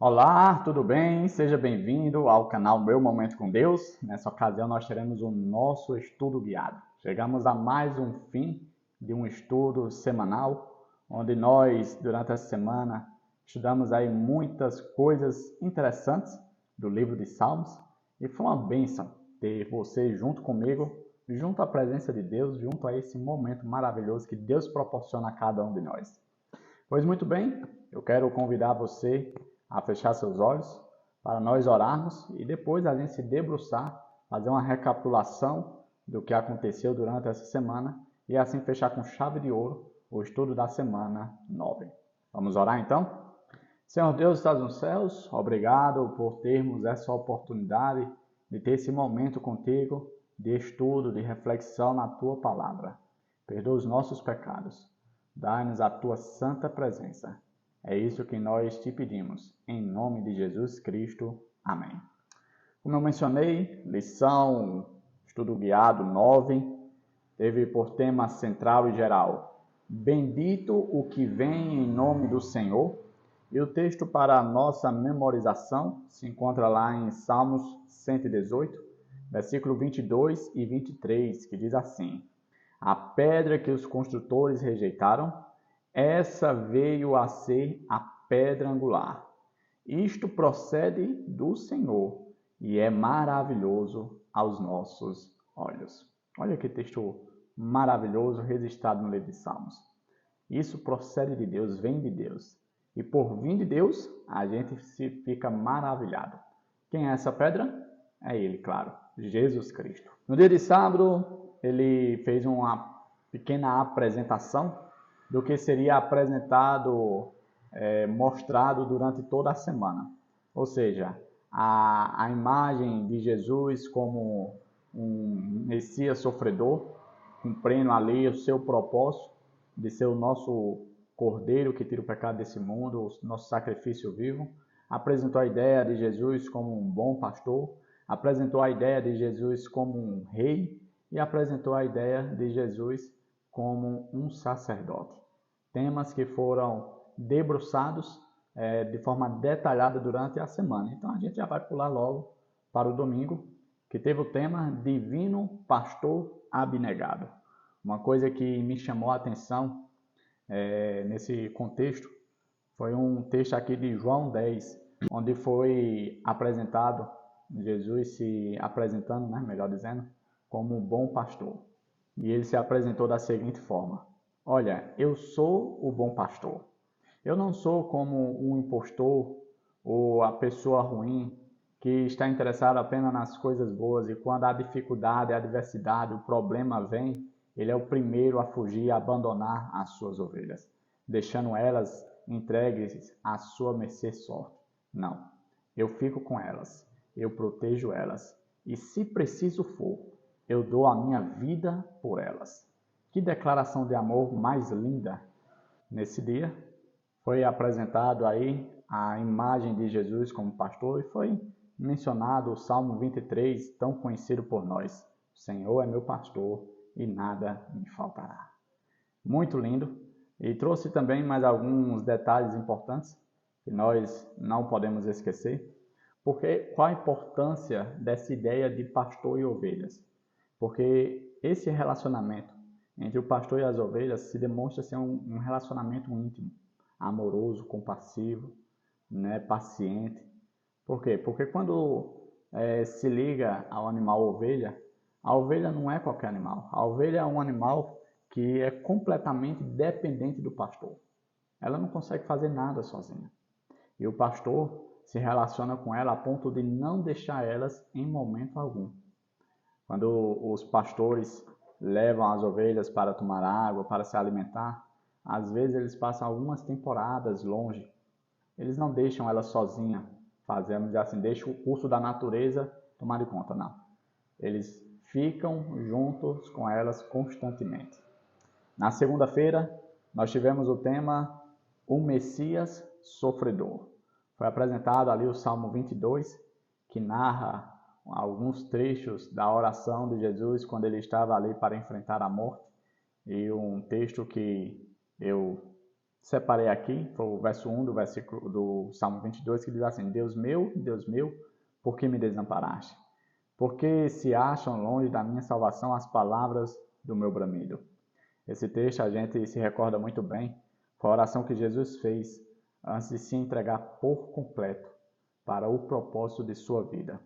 Olá, tudo bem? Seja bem-vindo ao canal Meu Momento com Deus. Nessa ocasião nós teremos o nosso estudo guiado. Chegamos a mais um fim de um estudo semanal, onde nós, durante essa semana, estudamos aí muitas coisas interessantes do livro de Salmos e foi uma bênção ter você junto comigo, junto à presença de Deus, junto a esse momento maravilhoso que Deus proporciona a cada um de nós. Pois muito bem, eu quero convidar você a fechar seus olhos para nós orarmos e depois a gente se debruçar, fazer uma recapitulação do que aconteceu durante essa semana e assim fechar com chave de ouro o estudo da semana 9. Vamos orar então? Senhor Deus, estás nos céus, obrigado por termos essa oportunidade de ter esse momento contigo, de estudo, de reflexão na tua palavra. Perdoa os nossos pecados. Dai-nos a tua santa presença. É isso que nós te pedimos. Em nome de Jesus Cristo. Amém. Como eu mencionei, lição estudo guiado 9, teve por tema central e geral: Bendito o que vem em nome do Senhor. E o texto para a nossa memorização se encontra lá em Salmos 118, versículo 22 e 23, que diz assim: A pedra que os construtores rejeitaram, essa veio a ser a pedra angular. Isto procede do Senhor e é maravilhoso aos nossos olhos. Olha que texto maravilhoso registrado no livro de Salmos. Isso procede de Deus, vem de Deus. E por vir de Deus, a gente se fica maravilhado. Quem é essa pedra? É Ele, claro, Jesus Cristo. No dia de sábado, ele fez uma pequena apresentação do que seria apresentado, mostrado durante toda a semana. Ou seja, a imagem de Jesus como um Messias sofredor, cumprindo ali o seu propósito de ser o nosso Cordeiro que tira o pecado desse mundo, o nosso sacrifício vivo. Apresentou a ideia de Jesus como um bom pastor, apresentou a ideia de Jesus como um rei e apresentou a ideia de Jesus como um sacerdote. Temas que foram debruçados de forma detalhada durante a semana. Então a gente já vai pular logo para o domingo, que teve o tema Divino Pastor Abnegado. Uma coisa que me chamou a atenção nesse contexto foi um texto aqui de João 10, onde foi apresentado, Jesus se apresentando, melhor dizendo, como um bom pastor. E ele se apresentou da seguinte forma: Olha, eu sou o bom pastor. Eu não sou como um impostor ou a pessoa ruim que está interessado apenas nas coisas boas e quando a dificuldade, a adversidade, o problema vem, ele é o primeiro a fugir e abandonar as suas ovelhas, deixando elas entregues à sua mercê sorte. Não, eu fico com elas, eu protejo elas e, se preciso for, eu dou a minha vida por elas. Que declaração de amor mais linda! Nesse dia foi apresentado aí a imagem de Jesus como pastor e foi mencionado o Salmo 23, tão conhecido por nós: O Senhor é meu pastor e nada me faltará. Muito lindo, e trouxe também mais alguns detalhes importantes que nós não podemos esquecer. Porque qual a importância dessa ideia de pastor e ovelhas? Porque esse relacionamento entre o pastor e as ovelhas se demonstra ser um relacionamento íntimo, amoroso, compassivo, paciente. Por quê? Porque quando se liga ao animal ovelha, a ovelha não é qualquer animal. A ovelha é um animal que é completamente dependente do pastor. Ela não consegue fazer nada sozinha. E o pastor se relaciona com ela a ponto de não deixar elas em momento algum. Quando os pastores levam as ovelhas para tomar água, para se alimentar, às vezes eles passam algumas temporadas longe. Eles não deixam elas sozinhas, fazemos assim, deixam o curso da natureza tomar de conta, não. Eles ficam juntos com elas constantemente. Na segunda-feira, nós tivemos o tema O Messias Sofredor. Foi apresentado ali o Salmo 22, que narra alguns trechos da oração de Jesus quando ele estava ali para enfrentar a morte. E um texto que eu separei aqui, foi o verso 1 do Salmo 22, que diz assim: Deus meu, por que me desamparaste? Porque se acham longe da minha salvação as palavras do meu bramido. Esse texto a gente se recorda muito bem, foi a oração que Jesus fez antes de se entregar por completo para o propósito de sua vida.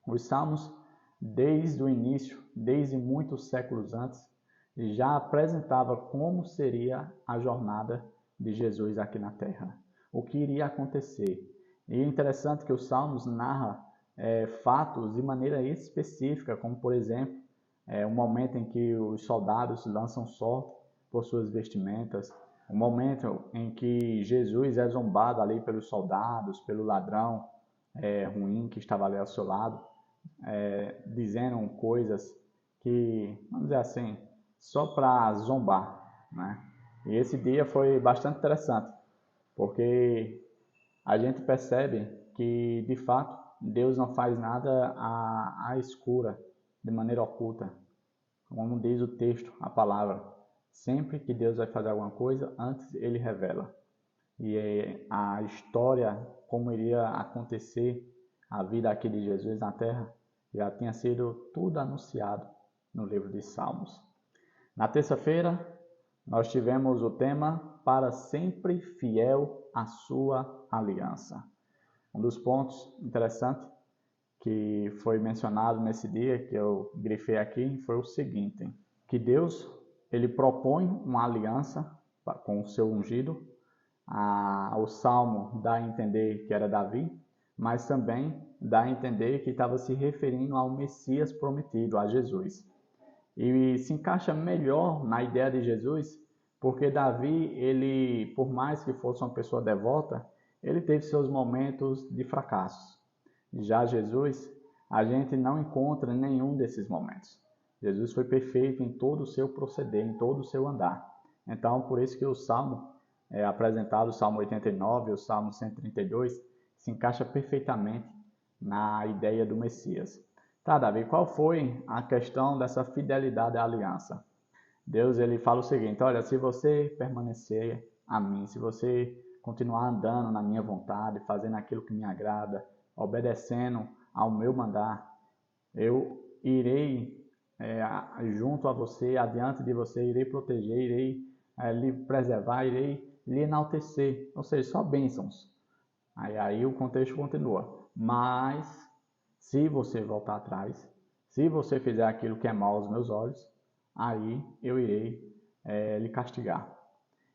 Os Salmos, desde o início, desde muitos séculos antes, já apresentava como seria a jornada de Jesus aqui na Terra, o que iria acontecer. E é interessante que os Salmos narram fatos de maneira específica, como por exemplo, o momento em que os soldados lançam sorte por suas vestimentas, o momento em que Jesus é zombado ali pelos soldados, pelo ladrão ruim que estava ali ao seu lado, dizendo coisas que, vamos dizer assim, só para zombar, né? E esse dia foi bastante interessante, porque a gente percebe que, de fato, Deus não faz nada à escura, de maneira oculta. Como diz o texto, a palavra, sempre que Deus vai fazer alguma coisa, antes Ele revela. E a história, como iria acontecer a vida aqui de Jesus na Terra, já tinha sido tudo anunciado no livro de Salmos. Na terça-feira, nós tivemos o tema Para sempre fiel à sua aliança. Um dos pontos interessantes que foi mencionado nesse dia, que eu grifei aqui, foi o seguinte: que Deus ele propõe uma aliança com o seu ungido. O Salmo dá a entender que era Davi, mas também dá a entender que estava se referindo ao Messias prometido, a Jesus. E se encaixa melhor na ideia de Jesus, porque Davi, ele, por mais que fosse uma pessoa devota, ele teve seus momentos de fracassos. Já Jesus, a gente não encontra nenhum desses momentos. Jesus foi perfeito em todo o seu proceder, em todo o seu andar. Então, por isso que o Salmo apresentado, o Salmo 89 e o Salmo 132, se encaixa perfeitamente na ideia do Messias. Tá, Davi, qual foi a questão dessa fidelidade à aliança? Deus ele fala o seguinte: olha, se você permanecer a mim, se você continuar andando na minha vontade, fazendo aquilo que me agrada, obedecendo ao meu mandar, eu irei junto a você, adiante de você, irei proteger, irei lhe preservar, irei lhe enaltecer, ou seja, só bênçãos. Aí o contexto continua. Mas, se você voltar atrás, se você fizer aquilo que é mal aos meus olhos, aí eu irei lhe castigar.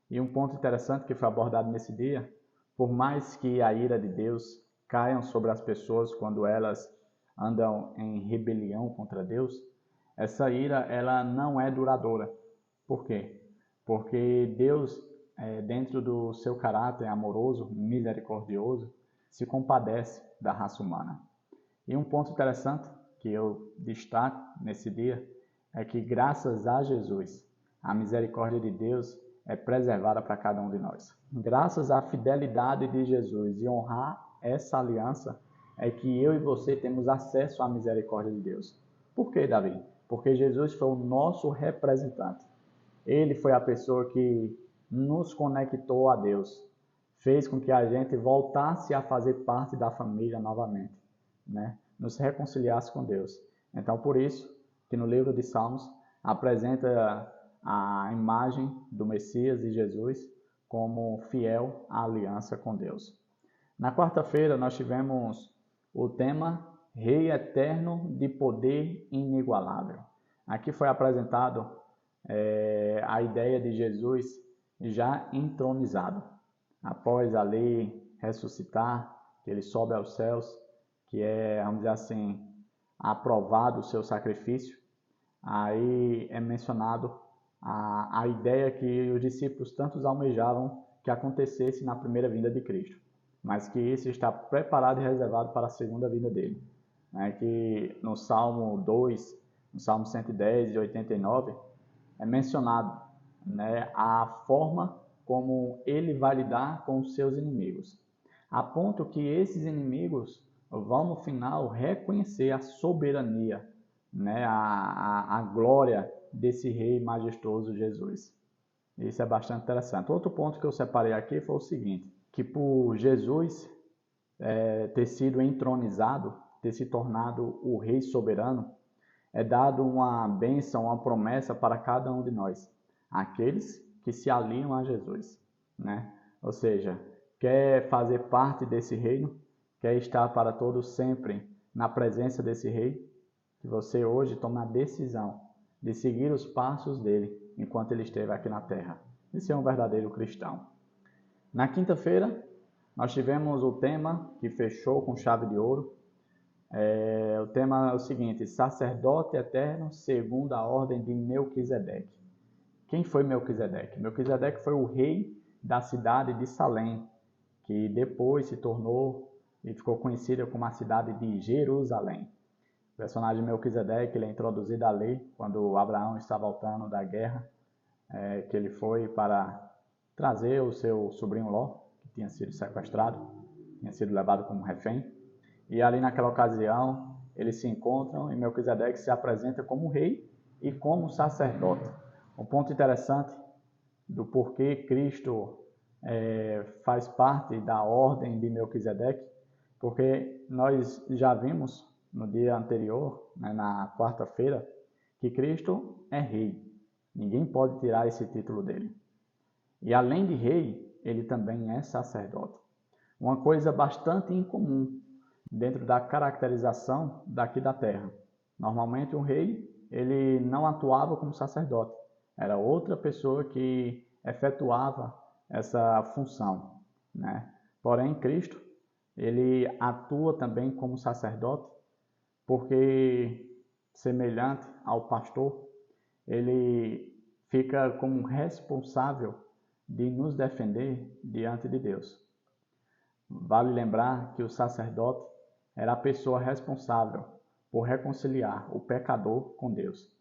E um ponto interessante que foi abordado nesse dia, por mais que a ira de Deus caia sobre as pessoas quando elas andam em rebelião contra Deus, essa ira ela não é duradoura. Por quê? Porque Deus, dentro do seu caráter amoroso, misericordioso, se compadece da raça humana. E um ponto interessante que eu destaco nesse dia é que, graças a Jesus, a misericórdia de Deus é preservada para cada um de nós. Graças à fidelidade de Jesus e honrar essa aliança, é que eu e você temos acesso à misericórdia de Deus. Por quê, Davi? Porque Jesus foi o nosso representante. Ele foi a pessoa que nos conectou a Deus, fez com que a gente voltasse a fazer parte da família novamente, né? Nos reconciliasse com Deus. Então, por isso que no livro de Salmos apresenta a imagem do Messias e Jesus como fiel à aliança com Deus. Na quarta-feira nós tivemos o tema Rei Eterno de Poder Inigualável. Aqui foi apresentado a ideia de Jesus já entronizado. Após ali ressuscitar, que ele sobe aos céus, que é, vamos dizer assim, aprovado o seu sacrifício, aí é mencionado a ideia que os discípulos tantos almejavam que acontecesse na primeira vinda de Cristo, mas que isso está preparado e reservado para a segunda vinda dele. Que no Salmo 2, no Salmo 110 e 89, é mencionado a forma como ele vai lidar com os seus inimigos, a ponto que esses inimigos vão no final reconhecer a soberania, a glória desse Rei majestoso Jesus. Isso é bastante interessante. Outro ponto que eu separei aqui foi o seguinte, que por Jesus ter sido entronizado, ter se tornado o Rei soberano, é dado uma bênção, uma promessa para cada um de nós, aqueles que se aliam a Jesus, né? Ou seja, quer fazer parte desse reino, quer estar para todos sempre na presença desse Rei, que você hoje tome a decisão de seguir os passos dele enquanto ele esteve aqui na terra, e ser um verdadeiro cristão. Na quinta-feira, nós tivemos o tema que fechou com chave de ouro. O tema é o seguinte: sacerdote eterno segundo a ordem de Melquisedeque. Quem foi Melquisedeque? Melquisedeque foi o rei da cidade de Salém, que depois se tornou e ficou conhecida como a cidade de Jerusalém. O personagem Melquisedeque, ele é introduzido à lei quando Abraão está voltando da guerra, que ele foi para trazer o seu sobrinho Ló, que tinha sido sequestrado, tinha sido levado como refém. E ali naquela ocasião, eles se encontram e Melquisedeque se apresenta como rei e como sacerdote. Um ponto interessante do porquê Cristo faz parte da ordem de Melquisedeque, porque nós já vimos no dia anterior, né, na quarta-feira, que Cristo é rei. Ninguém pode tirar esse título dele. E além de rei, ele também é sacerdote. Uma coisa bastante incomum dentro da caracterização daqui da terra. Normalmente um rei, ele não atuava como sacerdote. Era outra pessoa que efetuava essa função, né? Porém, Cristo, ele atua também como sacerdote, porque, semelhante ao pastor, ele fica como responsável de nos defender diante de Deus. Vale lembrar que o sacerdote era a pessoa responsável por reconciliar o pecador com Deus.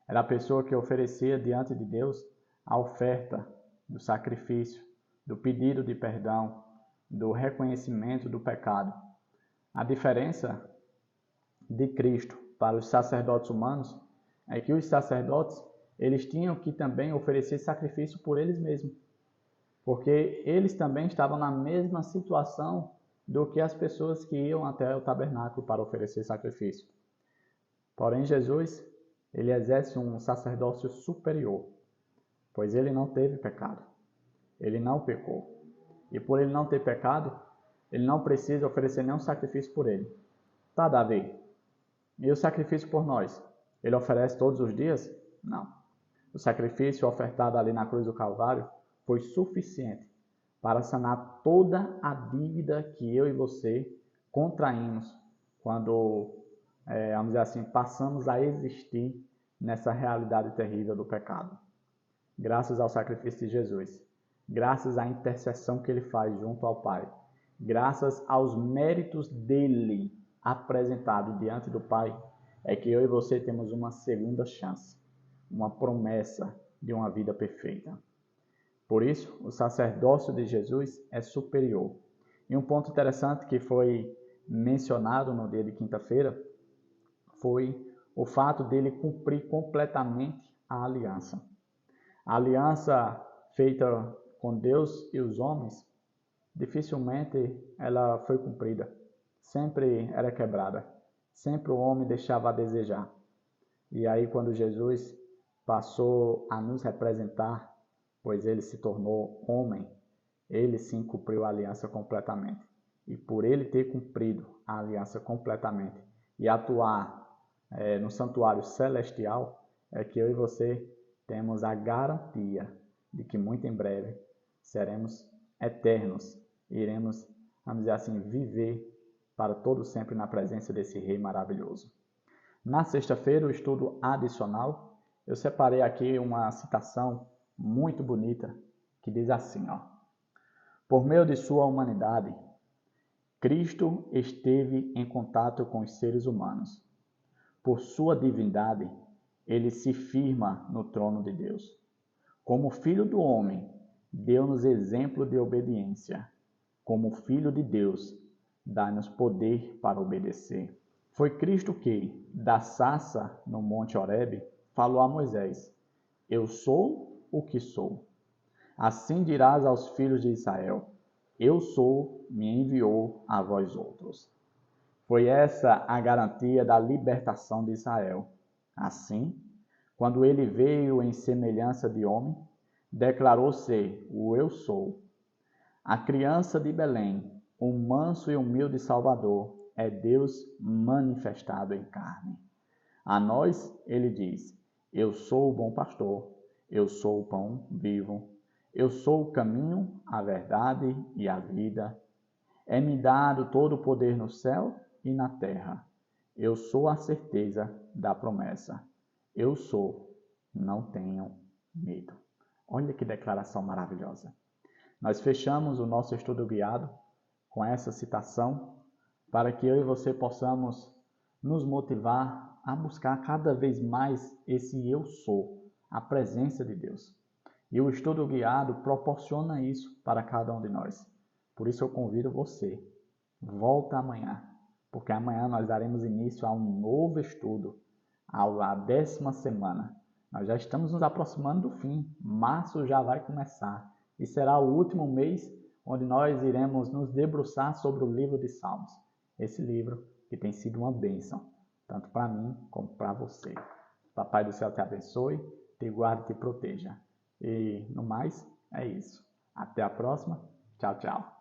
Era a pessoa que oferecia diante de Deus a oferta do sacrifício, do pedido de perdão, do reconhecimento do pecado. A diferença de Cristo para os sacerdotes humanos é que os sacerdotes, eles tinham que também oferecer sacrifício por eles mesmos, porque eles também estavam na mesma situação do que as pessoas que iam até o tabernáculo para oferecer sacrifício. Porém, Jesus, ele exerce um sacerdócio superior, pois ele não teve pecado, ele não pecou. E por ele não ter pecado, ele não precisa oferecer nenhum sacrifício por ele. Tá, Davi? E o sacrifício por nós? Ele oferece todos os dias? Não. O sacrifício ofertado ali na cruz do Calvário foi suficiente para sanar toda a dívida que eu e você contraímos quando, vamos dizer assim, passamos a existir nessa realidade terrível do pecado. Graças ao sacrifício de Jesus, graças à intercessão que ele faz junto ao Pai, graças aos méritos dele apresentados diante do Pai, é que eu e você temos uma segunda chance, uma promessa de uma vida perfeita. Por isso, o sacerdócio de Jesus é superior. E um ponto interessante que foi mencionado no dia de quinta-feira foi o fato dele cumprir completamente a aliança. A aliança feita com Deus e os homens, dificilmente ela foi cumprida. Sempre era quebrada. Sempre o homem deixava a desejar. E aí, quando Jesus passou a nos representar, pois ele se tornou homem, ele sim cumpriu a aliança completamente. E por ele ter cumprido a aliança completamente e atuar no santuário celestial, é que eu e você temos a garantia de que muito em breve seremos eternos e iremos, vamos dizer assim, viver para todo sempre na presença desse Rei maravilhoso. Na sexta-feira, o estudo adicional, eu separei aqui uma citação muito bonita que diz assim, ó: por meio de sua humanidade, Cristo esteve em contato com os seres humanos. Por sua divindade, ele se firma no trono de Deus. Como filho do homem, deu-nos exemplo de obediência. Como filho de Deus, dá-nos poder para obedecer. Foi Cristo que, da sarça no monte Horebe, falou a Moisés: eu sou o que sou. Assim dirás aos filhos de Israel: Eu sou, me enviou a vós outros. Foi essa a garantia da libertação de Israel. Assim, quando ele veio em semelhança de homem, declarou ser o Eu sou. A criança de Belém, o manso e humilde Salvador, é Deus manifestado em carne. A nós ele diz: Eu sou o bom pastor, eu sou o pão vivo, eu sou o caminho, a verdade e a vida. É-me dado todo o poder no céu e na terra. Eu sou a certeza da promessa. Eu sou, não tenham medo. Olha que declaração maravilhosa. Nós fechamos o nosso estudo guiado com essa citação para que eu e você possamos nos motivar a buscar cada vez mais esse eu sou, a presença de Deus. E o estudo guiado proporciona isso para cada um de nós. Por isso eu convido você, volta amanhã, porque amanhã nós daremos início a um novo estudo, a 10ª semana. Nós já estamos nos aproximando do fim, março já vai começar e será o último mês onde nós iremos nos debruçar sobre o livro de Salmos. Esse livro que tem sido uma bênção, tanto para mim como para você. Papai do céu te abençoe, te guarde e te proteja. E no mais, é isso. Até a próxima. Tchau, tchau.